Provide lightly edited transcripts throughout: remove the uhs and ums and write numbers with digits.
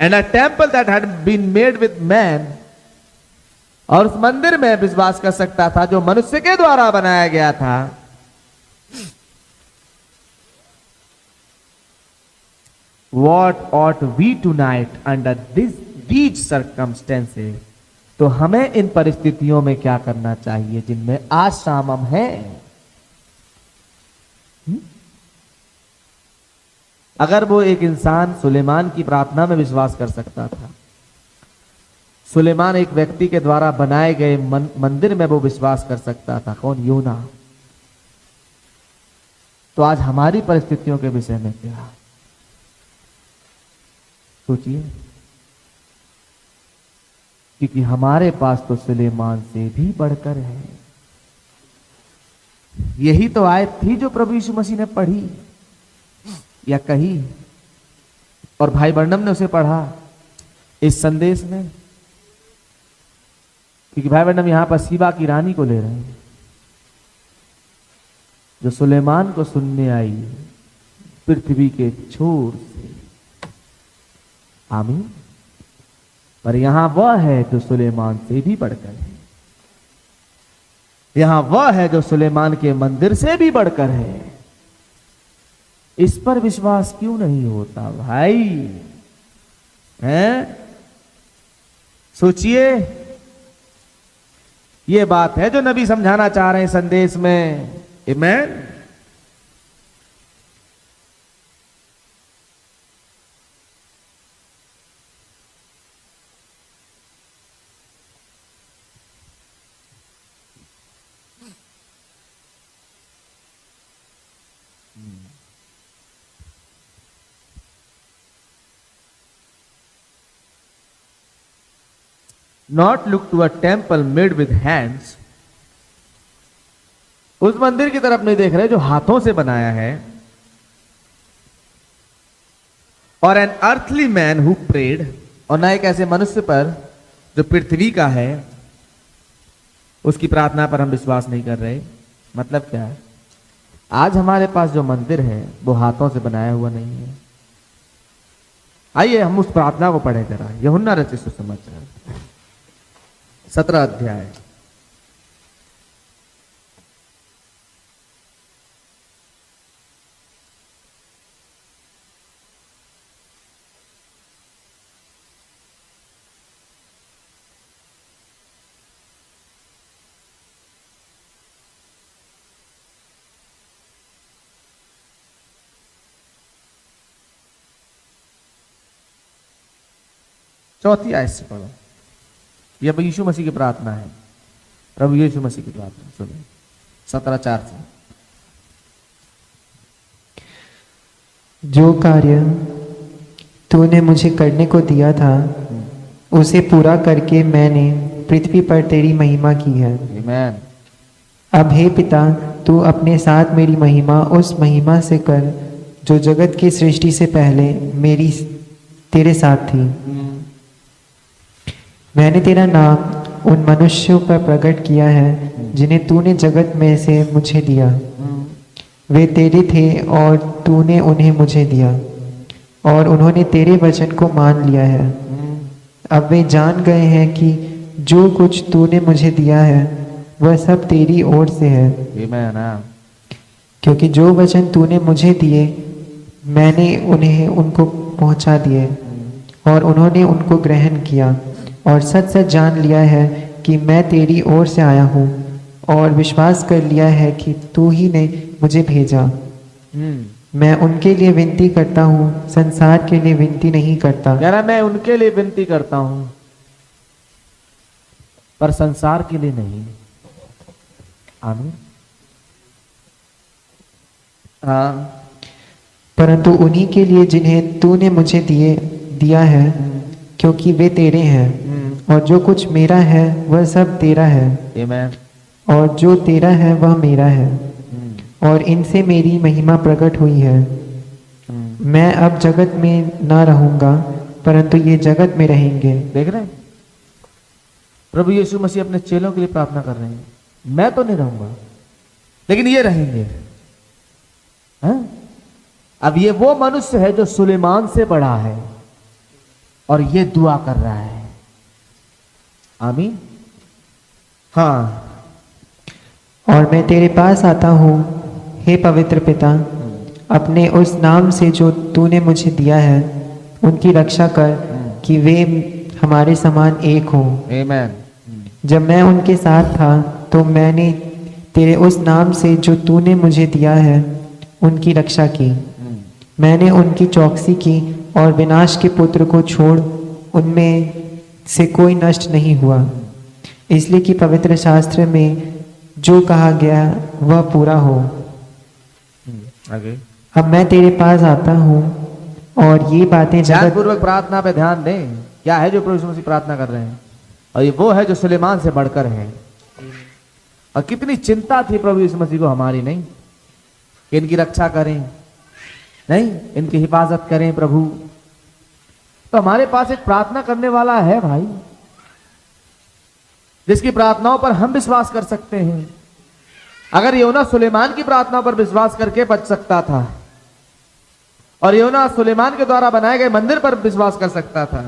and a temple that had been made with man, और उस मंदिर में विश्वास कर सकता था जो मनुष्य के द्वारा बनाया गया था। What ought we tonight under these circumstances? तो हमें इन परिस्थितियों में क्या करना चाहिए जिनमें आज शाम हम हैं? अगर वो एक इंसान सुलेमान की प्रार्थना में विश्वास कर सकता था, सुलेमान एक व्यक्ति के द्वारा बनाए गए मंदिर में वो विश्वास कर सकता था, कौन? यूना। तो आज हमारी परिस्थितियों के विषय में क्या सोचिए, क्योंकि हमारे पास तो सुलेमान से भी बढ़कर है। यही तो आयत थी जो प्रभु यीशु मसीह ने पढ़ी या कही, और भाई बर्नम ने उसे पढ़ा इस संदेश में, क्योंकि भाई बर्नम यहां पर सीबा की रानी को ले रहे हैं जो सुलेमान को सुनने आई पृथ्वी के छोर से। आमीन। पर यहां वह है जो सुलेमान से भी बढ़कर है, यहां वह है जो सुलेमान के मंदिर से भी बढ़कर है। इस पर विश्वास क्यों नहीं होता भाई? हैं? सोचिए, यह बात है जो नबी समझाना चाह रहे हैं संदेश में। आमीन। Not look to a temple made with hands, उस मंदिर की तरफ नहीं देख रहे जो हाथों से बनाया है, और an earthly man who prayed, और ना एक ऐसे मनुष्य पर जो पृथ्वी का है उसकी प्रार्थना पर हम विश्वास नहीं कर रहे। मतलब क्या है? आज हमारे पास जो मंदिर है वो हाथों से बनाया हुआ नहीं है। आइए हम उस प्रार्थना को पढ़े जरा। यूहन्ना रचित सुसमाचार 17 अध्याय। चौथी आयत से पढ़ो। यह यीशु मसीह की प्रार्थना है, प्रभु यीशु मसीह की प्रार्थना सुनिए 17:4 से। जो कार्य तूने मुझे करने को दिया था उसे पूरा करके मैंने पृथ्वी पर तेरी महिमा की है। आमीन। अब हे पिता, तू अपने साथ मेरी महिमा उस महिमा से कर जो जगत की सृष्टि से पहले मेरी तेरे साथ थी। मैंने तेरा नाम उन मनुष्यों पर प्रकट किया है जिन्हें तूने जगत में से मुझे दिया। वे तेरे थे और तूने उन्हें मुझे दिया, और उन्होंने तेरे वचन को मान लिया है। अब वे जान गए हैं कि जो कुछ तूने मुझे दिया है वह सब तेरी ओर से है। आमीन। क्योंकि जो वचन तूने मुझे दिए मैंने उन्हें उनको पहुंचा दिए, और उन्होंने उनको ग्रहण किया, और सच सच जान लिया है कि मैं तेरी ओर से आया हूँ, और विश्वास कर लिया है कि तू ही ने मुझे भेजा। मैं उनके लिए विनती करता हूँ, संसार के लिए विनती नहीं करता। कह रहा मैं उनके लिए विनती करता हूं पर संसार के लिए नहीं। आमीन। हाँ, परंतु उन्हीं के लिए जिन्हें तूने मुझे दिया है, क्योंकि वे तेरे हैं, और जो कुछ मेरा है वह सब तेरा है। आमीन। और जो तेरा है वह मेरा है, और इनसे मेरी महिमा प्रकट हुई है। मैं अब जगत में ना रहूंगा, परंतु ये जगत में रहेंगे। देख रहे हैं, प्रभु यीशु मसीह अपने चेलों के लिए प्रार्थना कर रहे हैं। मैं तो नहीं रहूंगा लेकिन ये रहेंगे। हाँ? अब ये वो मनुष्य है जो सुलेमान से बड़ा है। और ये दुआ कर रहा है। आमीन। हाँ, और मैं तेरे पास आता हूँ हे पवित्र पिता, अपने उस नाम से जो तूने मुझे दिया है उनकी रक्षा कर कि वे हमारे समान एक हों। आमीन। जब मैं उनके साथ था तो मैंने तेरे उस नाम से जो तूने मुझे दिया है उनकी रक्षा की। मैंने उनकी चौकसी की और विनाश के पुत्र को छोड़ उनमें से कोई नष्ट नहीं हुआ, इसलिए कि पवित्र शास्त्र में जो कहा गया वह पूरा हो। आगे। अब मैं तेरे पास आता हूँ और ये बातें जगत ध्यानपूर्वक प्रार्थना पे ध्यान दें। क्या है जो प्रभु यीशु मसीह प्रार्थना कर रहे हैं, और ये वो है जो सुलेमान से बढ़कर है। और कितनी चिंता थी प्रभु यीशु मसीह को हमारी, नहीं कि इनकी रक्षा करें, नहीं इनकी हिफाजत करें प्रभु। तो हमारे पास एक प्रार्थना करने वाला है भाई, जिसकी प्रार्थनाओं पर हम विश्वास कर सकते हैं। अगर योना सुलेमान की प्रार्थनाओं पर विश्वास करके बच सकता था, और योना सुलेमान के द्वारा बनाए गए मंदिर पर विश्वास कर सकता था,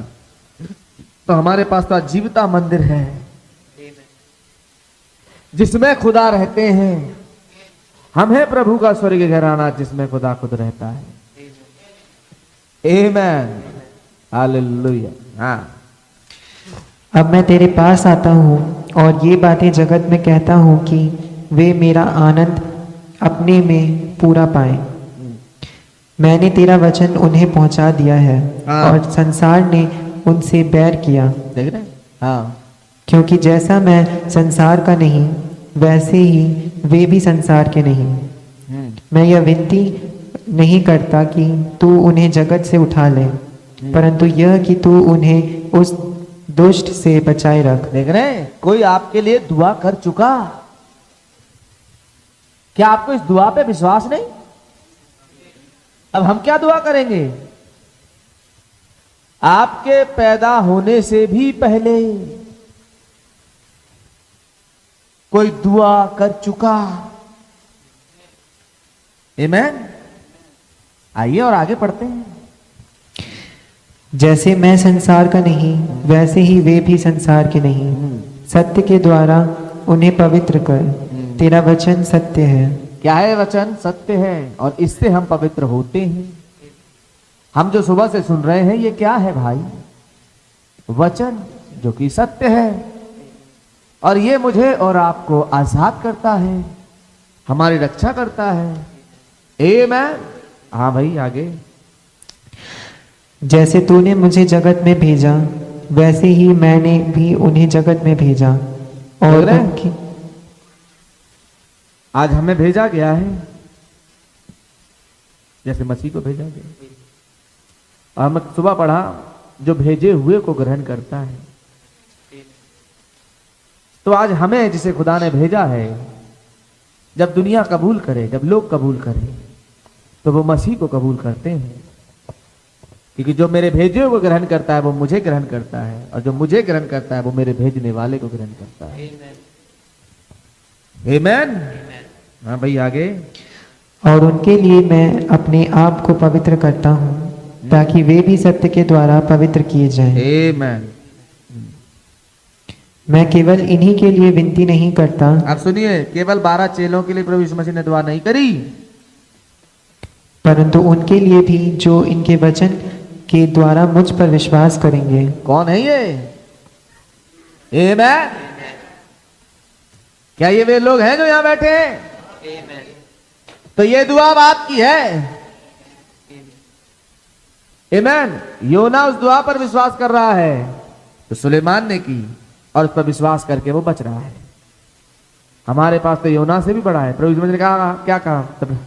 तो हमारे पास तो जीविता मंदिर है जिसमें खुदा रहते हैं। हम है प्रभु का स्वर्गीय घराना जिसमें खुदा खुद रहता है। आमीन, हालेलुया। हाँ, अब मैं तेरे पास आता हूँ और ये बातें जगत में कहता हूँ कि वे मेरा आनंद अपने में पूरा पाएं। मैंने तेरा वचन उन्हें पहुंचा दिया है और संसार ने उनसे बैर किया। देख रहे हैं? हाँ, क्योंकि जैसा मैं संसार का नहीं वैसे ही वे भी संसार के नहीं। मैं यह विनती नहीं करता कि तू उन्हें जगत से उठा ले, परंतु यह कि तू उन्हें उस दुष्ट से बचाए रख। देख रहे हैं? कोई आपके लिए दुआ कर चुका, क्या आपको इस दुआ पे विश्वास नहीं? अब हम क्या दुआ करेंगे? आपके पैदा होने से भी पहले कोई दुआ कर चुका। आमीन। आइए और आगे पढ़ते हैं। जैसे मैं संसार का नहीं वैसे ही वे भी संसार के नहीं। सत्य के द्वारा उन्हें पवित्र कर, तेरा वचन सत्य है। क्या है वचन? सत्य है, और इससे हम पवित्र होते हैं। हम जो सुबह से सुन रहे हैं ये क्या है भाई? वचन जो कि सत्य है, और ये मुझे और आपको आजाद करता है, हमारी रक्षा करता है। आमीन। हाँ भाई, आगे। जैसे तूने मुझे जगत में भेजा वैसे ही मैंने भी उन्हें जगत में भेजा, और उनकी आज हमें भेजा गया है जैसे मसीह को भेजा गया। और हम सुबह पढ़ा, जो भेजे हुए को ग्रहण करता है। तो आज हमें जिसे खुदा ने भेजा है, जब दुनिया कबूल करे, जब लोग कबूल करें, तो वो मसीह को कबूल करते हैं। क्योंकि जो मेरे भेजे हुए को ग्रहण करता है वो मुझे ग्रहण करता है, और जो मुझे ग्रहण करता है वो मेरे भेजने वाले को ग्रहण करता है। आमीन। हाँ भाई, आगे। और उनके लिए मैं अपने आप को पवित्र करता हूँ ताकि वे भी सत्य के द्वारा पवित्र किए जाएं। आमीन। मैं केवल इन्हीं के लिए विनती नहीं करता। आप सुनिए, केवल 12 चेलों के लिए प्रभु यीशु मसीह ने दुआ नहीं करी, परंतु उनके लिए भी जो इनके वचन के द्वारा मुझ पर विश्वास करेंगे। कौन है ये? आमीन। क्या ये वे लोग हैं जो यहां बैठे हैं? तो ये दुआ अब आपकी है। आमीन। योना उस दुआ पर विश्वास कर रहा है तो सुलेमान ने की, और उस पर विश्वास करके वो बच रहा है। हमारे पास तो योना से भी बड़ा है। प्रभु यीशु मसीह ने कहा, क्या कहा?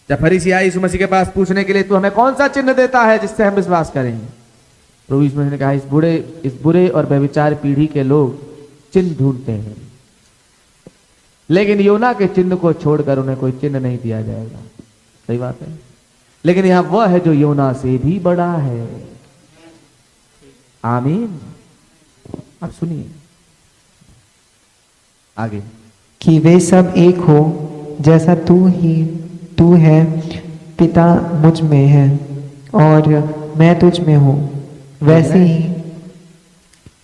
जब फरीसी आए यीशु मसीह के पास पूछने के लिए, तू हमें कौन सा चिन्ह देता है जिससे हम विश्वास करेंगे? प्रभु यीशु मसीह ने कहा, इस बुरे और व्यभिचार पीढ़ी के लोग चिन्ह ढूंढते हैं, लेकिन योना के चिन्ह को छोड़कर उन्हें कोई चिन्ह नहीं दिया जाएगा। सही बात है। लेकिन यहां वह है जो योना से भी बड़ा है। आमीन। अब सुनिए आगे। कि वे सब एक हो जैसा तू है, पिता मुझ में है और मैं तुझ में हूँ, वैसे ही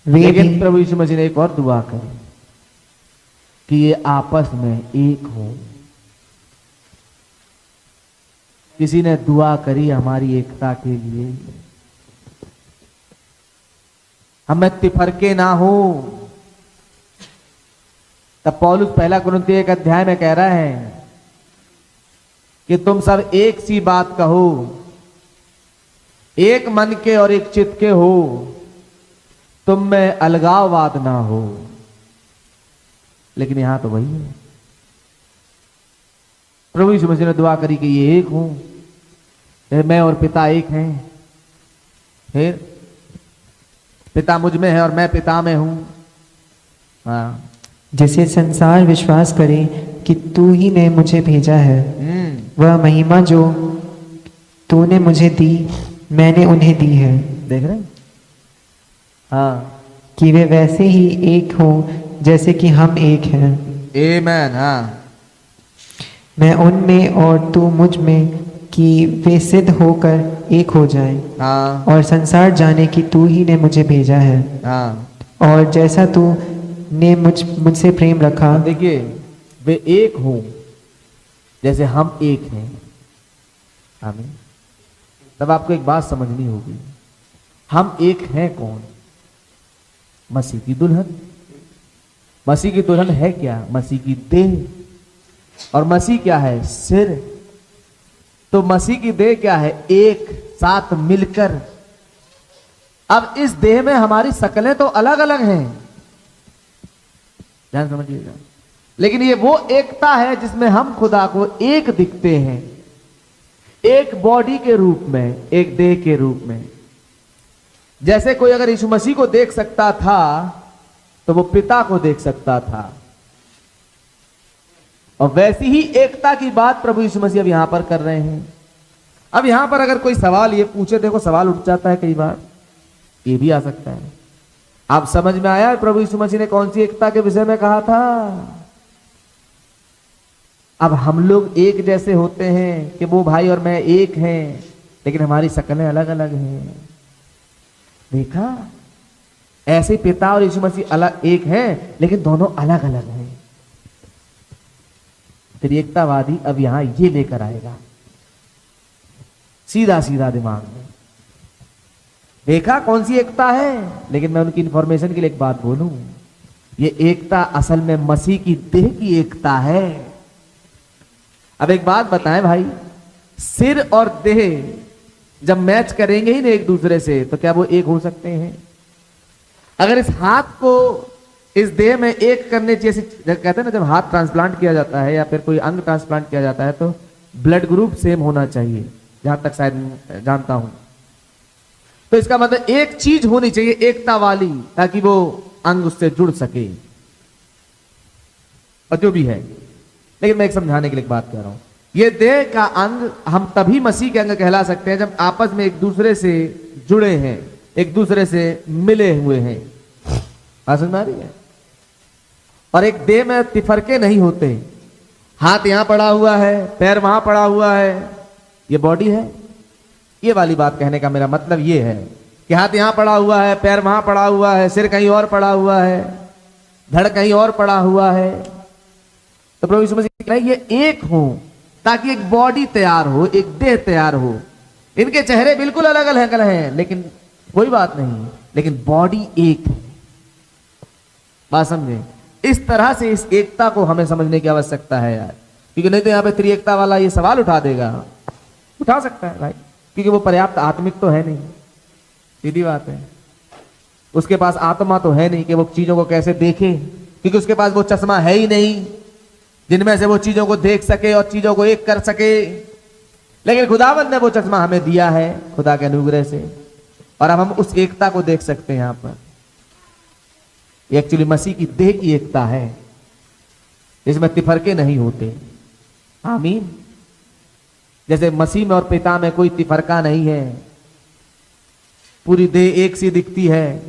वे लेकिन भी प्रभु यीशु मसीह ने एक और दुआ करी कि ये आपस में एक हो। किसी ने दुआ करी हमारी एकता के लिए, हमें तिफरके ना हो। तब पौलुस पहला कुरिन्थियों 1 अध्याय में कह रहा है कि तुम सब एक सी बात कहो, एक मन के और एक चित्त के हो, तुम में अलगाववाद ना हो। लेकिन यहां तो वही है, प्रभु यीशु मसीह ने दुआ करी कि ये एक हो, मैं और पिता एक हैं। फिर पिता मुझ में है और मैं पिता में हूं। हाँ, जिसे संसार विश्वास करे कि तू ही ने मुझे भेजा है, वह महिमा जो तूने मुझे दी मैंने उन्हें दी है। देख रहे हैं? हाँ, कि वे वैसे ही एक हो जैसे कि हम एक हैं। आमेन। हाँ, मैं उनमें और तू मुझ में, कि वे सिद्ध होकर एक हो जाएं। हाँ, और संसार जाने कि तू ही ने मुझे भेजा है। हाँ। और जैसा तू ने मुझसे प्रेम रखा। देखिए, वे एक हों जैसे हम एक हैं। आमीन। तब आपको एक बात समझनी होगी, हम एक हैं कौन? मसीह की दुल्हन। मसीह की दुल्हन है क्या? मसीह की देह। और मसीह क्या है? सिर। तो मसीह की देह क्या है? एक साथ मिलकर। अब इस देह में हमारी शक्लें तो अलग अलग हैं, ध्यान समझिएगा, लेकिन ये वो एकता है जिसमें हम खुदा को एक दिखते हैं, एक बॉडी के रूप में, एक देह के रूप में। जैसे कोई अगर यीशु मसीह को देख सकता था तो वो पिता को देख सकता था, और वैसी ही एकता की बात प्रभु यीशु मसीह अब यहां पर कर रहे हैं। अब यहां पर अगर कोई सवाल ये पूछे, देखो सवाल उठ जाता है कई बार, ये भी आ सकता है। आप समझ में आया प्रभु यीशु मसीह ने कौन सी एकता के विषय में कहा था? अब हम लोग एक जैसे होते हैं कि वो भाई और मैं एक हैं, लेकिन हमारी शक्लें अलग अलग हैं। देखा, ऐसे पिता और यीशु मसीह अलग एक हैं, लेकिन दोनों अलग अलग हैं। फिर एकतावादी अब यहां ये लेकर आएगा सीधा सीधा दिमाग में, देखा कौन सी एकता है। लेकिन मैं उनकी इंफॉर्मेशन के लिए एक बात बोलूं, ये एकता असल में मसीह की देह की एकता है। अब एक बात बताएं भाई, सिर और देह जब मैच करेंगे ही ना एक दूसरे से, तो क्या वो एक हो सकते हैं? अगर इस हाथ को इस देह में एक करने, जैसे कहते हैं ना, जब हाथ ट्रांसप्लांट किया जाता है या फिर कोई अंग ट्रांसप्लांट किया जाता है तो ब्लड ग्रुप सेम होना चाहिए, जहां तक शायद जानता हूं। तो इसका मतलब एक चीज होनी चाहिए एकता वाली, ताकि वो अंग उससे जुड़ सके, और जो भी है। लेकिन मैं एक समझाने के लिए एक बात कह रहा हूं, ये देह का अंग हम तभी मसीह के अंग कहला सकते हैं जब आपस में एक दूसरे से जुड़े हैं, एक दूसरे से मिले हुए हैं। बात समझ में आ रही है? और एक देह में तिफरके नहीं होते, हाथ यहां पड़ा हुआ है, पैर वहां पड़ा हुआ है, ये बॉडी है। ये वाली बात कहने का मेरा मतलब ये है कि हाथ यहां पड़ा हुआ है, पैर वहां पड़ा हुआ है, सिर कहीं और पड़ा हुआ है, धड़ कहीं और पड़ा हुआ है। तो प्रभु यीशु मसीह कह रहे हैं ये एक हो, ताकि एक बॉडी तैयार हो, एक देह तैयार हो। इनके चेहरे बिल्कुल अलग अलग हैं, लेकिन कोई बात नहीं, लेकिन बॉडी एक है। बात समझे? इस तरह से इस एकता को हमें समझने की आवश्यकता है यार, क्योंकि नहीं तो यहाँ पे त्रिएकता वाला ये सवाल उठा देगा। उठा सकता है भाई, क्योंकि वो पर्याप्त आत्मिक तो है नहीं, सीधी बात है। उसके पास आत्मा तो है नहीं कि वो चीजों को कैसे देखे, क्योंकि उसके पास वो चश्मा है ही नहीं जिनमें से वो चीजों को देख सके और चीजों को एक कर सके। लेकिन खुदावंद ने वो चश्मा हमें दिया है खुदा के अनुग्रह से, और अब हम उस एकता को देख सकते हैं। यहां पर एक्चुअली मसीह की देह की एकता है, इसमें तिफरके नहीं होते। आमीन। जैसे मसीह में और पिता में कोई तिफरका नहीं है, पूरी देह एक सी दिखती है।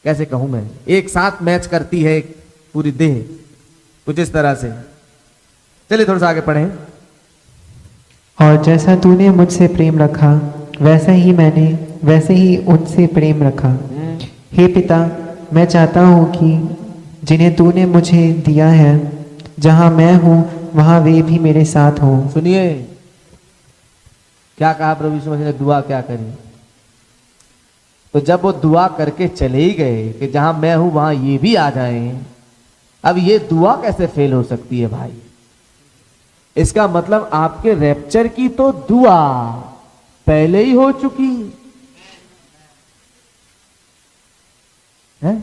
कैसे कहूं मैं, एक साथ मैच करती है पूरी देह, कुछ इस तरह से। चलिए थोड़ा सा आगे पढ़ें। और जैसा तूने मुझसे प्रेम रखा वैसा ही मैंने वैसे ही उनसे प्रेम रखा। हे पिता, मैं चाहता हूँ कि जिन्हें तूने मुझे दिया है, जहाँ मैं हूँ वहाँ वे भी मेरे साथ हों। सुनिए क्या कहा प्रभु यीशु मसीह ने, दुआ क्या करी। तो जब वो दुआ करके चले ही गए कि जहां मैं हूं वहां ये भी आ जाएं, अब ये दुआ कैसे फेल हो सकती है भाई। इसका मतलब आपके रैप्चर की तो दुआ पहले ही हो चुकी है,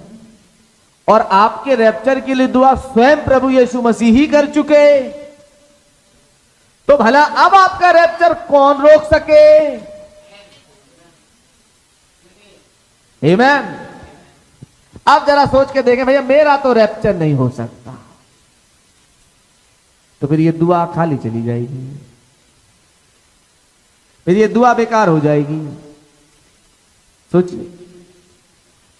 और आपके रैप्चर के लिए दुआ स्वयं प्रभु यीशु मसीह ही कर चुके। तो भला अब आपका रैप्चर कौन रोक सके। आमीन। अब जरा सोच के देखें भैया, मेरा तो रैप्चर नहीं हो सकता, तो फिर ये दुआ खाली चली जाएगी, फिर ये दुआ बेकार हो जाएगी। सोचिए,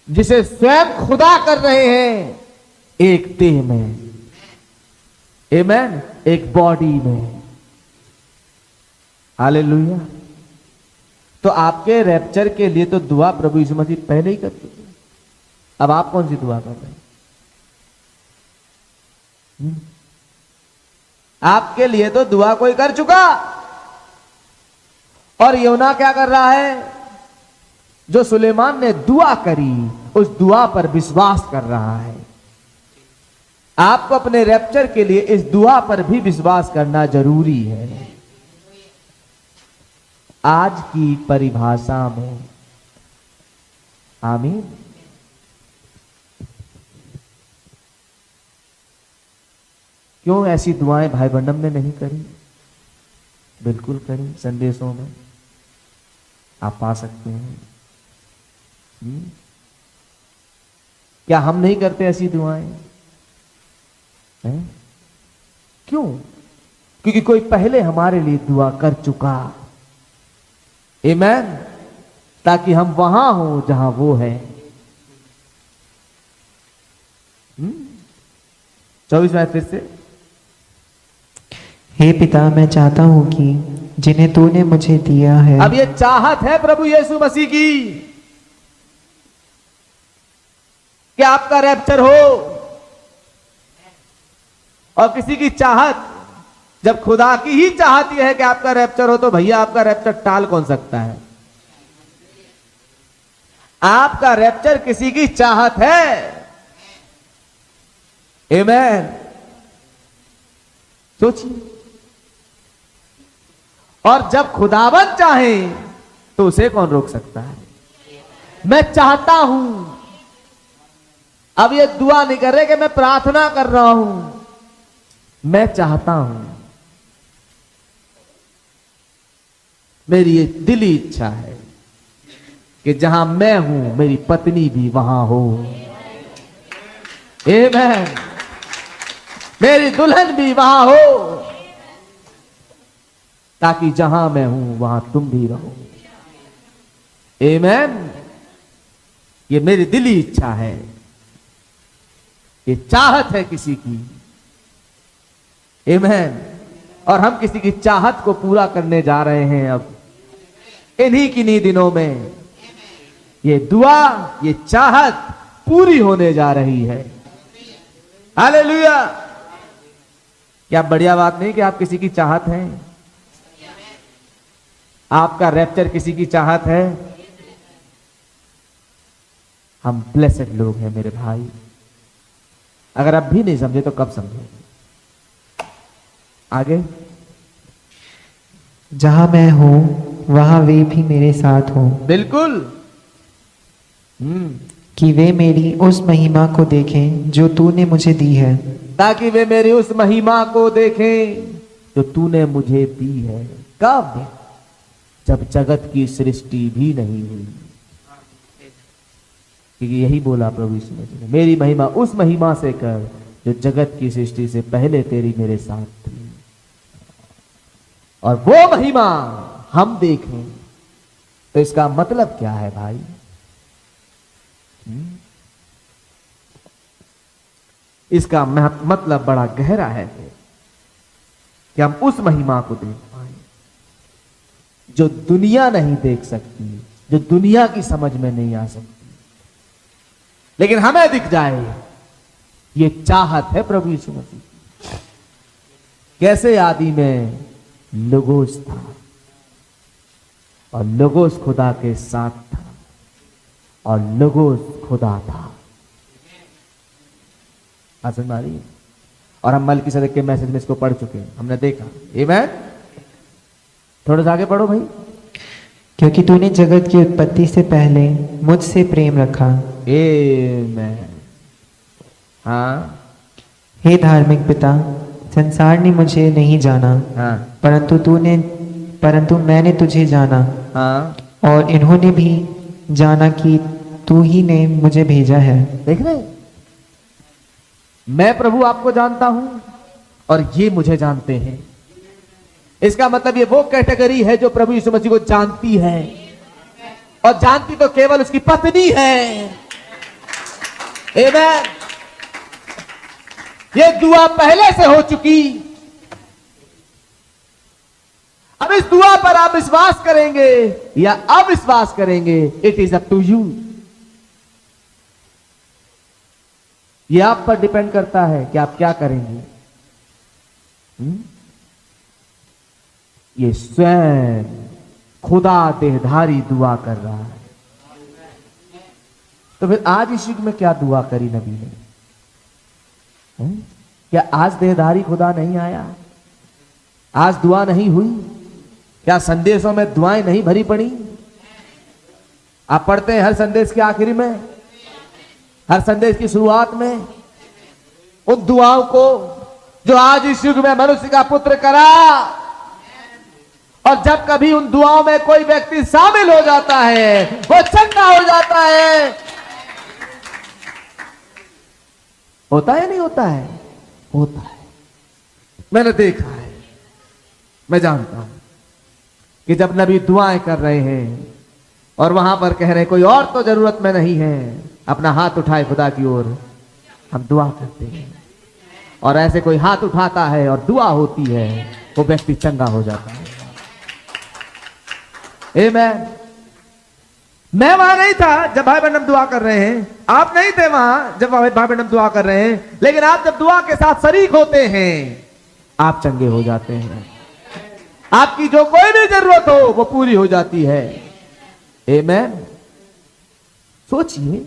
जिसे स्वयं खुदा कर रहे हैं एक देह में, आमीन, एक बॉडी में। हालेलुया। तो आपके रैप्चर के लिए तो दुआ प्रभु यीशु मसीह पहले ही कर चुके। अब आप कौन सी दुआ कर रहे हैं? आपके लिए तो दुआ कोई कर चुका। और यूना क्या कर रहा है? जो सुलेमान ने दुआ करी उस दुआ पर विश्वास कर रहा है। आपको अपने रैप्चर के लिए इस दुआ पर भी विश्वास करना जरूरी है। आज की परिभाषा में, आमीन। क्यों ऐसी दुआएं भाई बंडम ने नहीं करी? बिल्कुल करी, संदेशों में आप पा सकते हैं। क्या हम नहीं करते ऐसी दुआएं? क्यों? क्योंकि कोई पहले हमारे लिए दुआ कर चुका। आमीन। ताकि हम वहां हो जहां वो है। 24 में फिर से, हे पिता, मैं चाहता हूं कि जिन्हें तूने मुझे दिया है। अब ये चाहत है प्रभु यीशु मसीह की कि आपका रैप्चर हो। और किसी की चाहत, जब खुदा की ही चाहत यह है कि आपका रैप्चर हो, तो भैया आपका रैप्चर टाल कौन सकता है? आपका रैप्चर किसी की चाहत है। आमीन। सोचिए, और जब खुदावंद चाहे तो उसे कौन रोक सकता है? मैं चाहता हूं। अब ये दुआ नहीं कर रहे कि मैं प्रार्थना कर रहा हूं, मैं चाहता हूं। मेरी ये दिली इच्छा है कि जहां मैं हूं मेरी पत्नी भी वहां हो। आमीन। मेरी दुल्हन भी वहां हो, ताकि जहां मैं हूं वहां तुम भी रहो। आमीन। ये मेरी दिली इच्छा है, ये चाहत है किसी की। आमीन। और हम किसी की चाहत को पूरा करने जा रहे हैं। अब इन्हीं किन्हीं दिनों में ये दुआ, ये चाहत पूरी होने जा रही है। हालेलुया। क्या बढ़िया बात नहीं कि आप किसी की चाहत हैं? आपका रैप्चर किसी की चाहत है। हम ब्लेसेड लोग हैं मेरे भाई। अगर आप भी नहीं समझे तो कब समझेंगे? आगे, जहां मैं हूं वहां वे भी मेरे साथ हों। बिल्कुल। कि वे मेरी उस महिमा को देखें जो तूने मुझे दी है। ताकि वे मेरी उस महिमा को देखें जो तूने मुझे दी है। कब? जब जगत की सृष्टि भी नहीं हुई। क्योंकि यही बोला प्रभु यीशु मसीह ने, मेरी महिमा उस महिमा से कर जो जगत की सृष्टि से पहले तेरी मेरे साथ थी। और वो महिमा हम देखें तो इसका मतलब क्या है भाई? इसका मतलब बड़ा गहरा है कि हम उस महिमा को देख पाए जो दुनिया नहीं देख सकती, जो दुनिया की समझ में नहीं आ सकती, लेकिन हमें दिख जाए। ये चाहत है प्रभु यीशु मसीह की। कैसे आदि में लोगोस था और लोगोस खुदा के साथ था और लोगोस खुदा था। समझ में आ रही है? और हम मलकीसदक के मैसेज में इसको पढ़ चुके हैं, हमने देखा। आमीन। थोड़ा सा आगे पढ़ो भाई। क्योंकि तूने जगत की उत्पत्ति से पहले मुझसे प्रेम रखा। आमीन। हाँ, हे धार्मिक पिता, संसार ने मुझे नहीं जाना, हाँ, परंतु मैंने तुझे जाना, हाँ। और इन्होंने भी जाना कि तू ही ने मुझे भेजा है। देख रहे, मैं प्रभु आपको जानता हूं और ये मुझे जानते हैं। इसका मतलब ये वो कैटेगरी है जो प्रभु यीशु मसीह को जानती है, और जानती तो केवल उसकी पत्नी है। आमीन। ये दुआ पहले से हो चुकी। अब इस दुआ पर आप विश्वास करेंगे या अविश्वास करेंगे, it is up to you. ये आप पर डिपेंड करता है कि आप क्या करेंगे। ये स्वयं खुदा देहधारी दुआ कर रहा है। तो फिर आज इस युग में क्या दुआ करी नबी ने? क्या आज देहधारी खुदा नहीं आया? आज दुआ नहीं हुई? क्या संदेशों में दुआएं नहीं भरी पड़ी? आप पढ़ते हैं हर संदेश के आखिरी में, हर संदेश की शुरुआत में उन दुआओं को जो आज इस युग में मनुष्य का पुत्र करा। और जब कभी उन दुआओं में कोई व्यक्ति शामिल हो जाता है, वो चंगा हो जाता है। होता है नहीं होता है? होता है। मैंने देखा है, मैं जानता हूं कि जब नबी दुआएं कर रहे हैं और वहां पर कह रहे हैं कोई और तो जरूरत में नहीं है, अपना हाथ उठाए खुदा की ओर, हम दुआ करते हैं। और ऐसे कोई हाथ उठाता है और दुआ होती है, वो व्यक्ति चंगा हो जाता है। आमीन। मैं वहां नहीं था जब भाई बहन दुआ कर रहे हैं, आप नहीं थे वहां जब भाई बहन दुआ कर रहे हैं, लेकिन आप जब दुआ के साथ शरीक होते हैं, आप चंगे हो जाते हैं। आपकी जो कोई भी जरूरत हो वो पूरी हो जाती है। आमीन। सोचिए,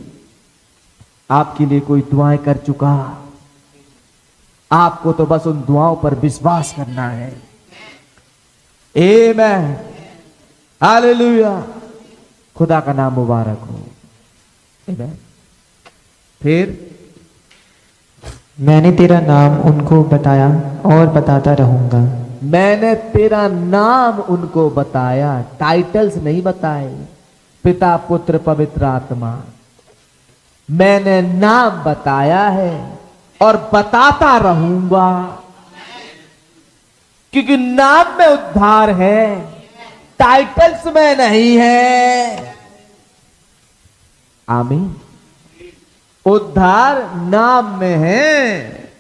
आपके लिए कोई दुआएं कर चुका, आपको तो बस उन दुआओं पर विश्वास करना है। आमीन। हालेलुया। खुदा का नाम मुबारक हो। आमीन। फिर मैंने तेरा नाम उनको बताया और बताता रहूंगा। मैंने तेरा नाम उनको बताया, टाइटल्स नहीं बताए, पिता पुत्र पवित्र आत्मा। मैंने नाम बताया है और बताता रहूंगा, क्योंकि नाम में उद्धार है, टाइटल्स में नहीं है। आमीन। उद्धार नाम में है,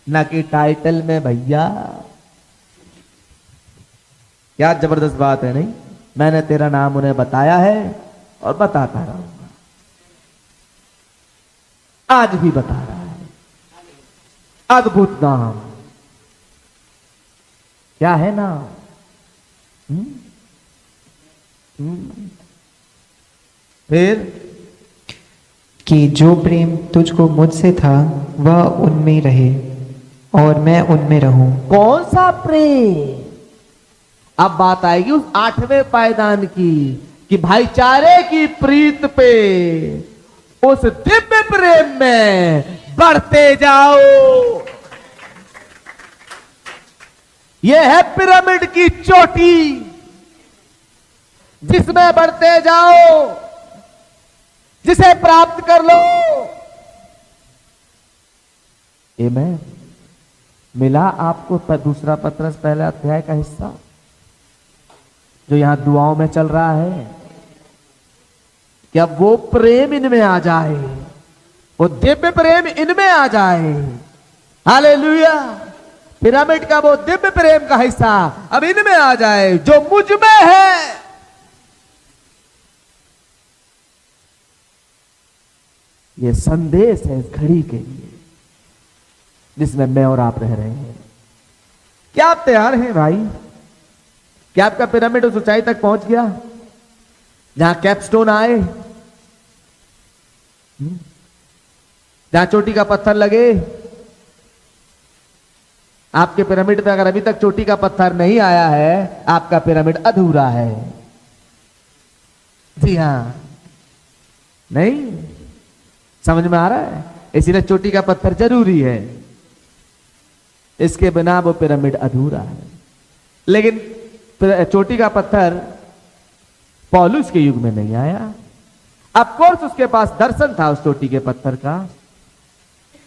ना कि टाइटल में भैया। क्या जबरदस्त बात है नहीं? मैंने तेरा नाम उन्हें बताया है और बताता रहूंगा। आज भी बता रहा है। अद्भुत नाम क्या है नाम? फिर कि जो प्रेम तुझको मुझसे था वह उनमें रहे और मैं उनमें रहूं। कौन सा प्रेम? अब बात आएगी उस 8वें पायदान की, कि भाईचारे की प्रीत पे, उस दिव्य प्रेम में बढ़ते जाओ। यह है पिरामिड की चोटी, जिसमें बढ़ते जाओ, जिसे प्राप्त कर लो। आमीन। मिला आपको दूसरा पत्रस पहला अध्याय का हिस्सा जो यहां दुआओं में चल रहा है? क्या वो प्रेम इनमें आ जाए, वो दिव्य प्रेम इनमें आ जाए। हालेलुया। पिरामिड का वो दिव्य प्रेम का हिस्सा अब इनमें आ जाए जो मुझ में है। ये संदेश है इस घड़ी के लिए जिसमें मैं और आप रह रहे हैं। क्या आप तैयार हैं भाई? क्या आपका पिरामिड उस ऊंचाई तक पहुंच गया जहां कैपस्टोन आए, जहां चोटी का पत्थर लगे? आपके पिरामिड पे अगर अभी तक चोटी का पत्थर नहीं आया है, आपका पिरामिड अधूरा है। जी हां, नहीं समझ में आ रहा है? इसीलिए चोटी का पत्थर जरूरी है, इसके बिना वो पिरामिड अधूरा है। लेकिन चोटी का पत्थर पौलुस के युग में नहीं आया। ऑफ कोर्स उसके पास दर्शन था उस चोटी के पत्थर का,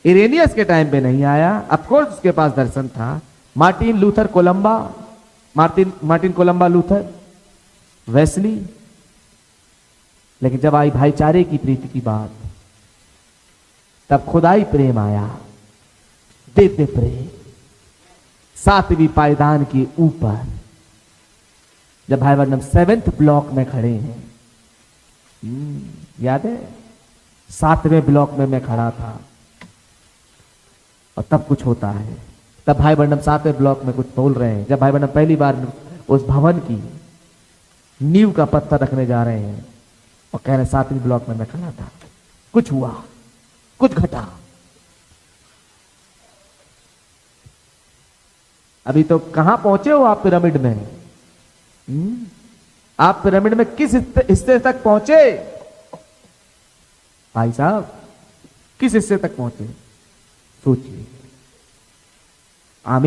इरेनियस के टाइम पे नहीं आया। ऑफ कोर्स उसके पास दर्शन था। Martin Columba Luther, Wesley. लेकिन जब आई भाईचारे की प्रीति की बात, तब खुदाई प्रेम आया, दिव्य प्रेम, सातवीं पायदान के ऊपर। जब भाई वर्णम 7th ब्लॉक में खड़े हैं, याद है 7वें ब्लॉक में मैं खड़ा था और तब कुछ होता है। तब भाई वर्णम 7वें ब्लॉक में कुछ बोल रहे हैं। जब भाई वर्णम पहली बार उस भवन की नींव का पत्थर रखने जा रहे हैं और कह रहे 7वीं ब्लॉक में मैं खड़ा था, कुछ हुआ, कुछ घटा। अभी तो कहां पहुंचे हो आप पिरामिड में? आप पिरामिड में किस हिस्से तक पहुंचे भाई साहब? किस हिस्से तक पहुंचे सोचिए। आमीन।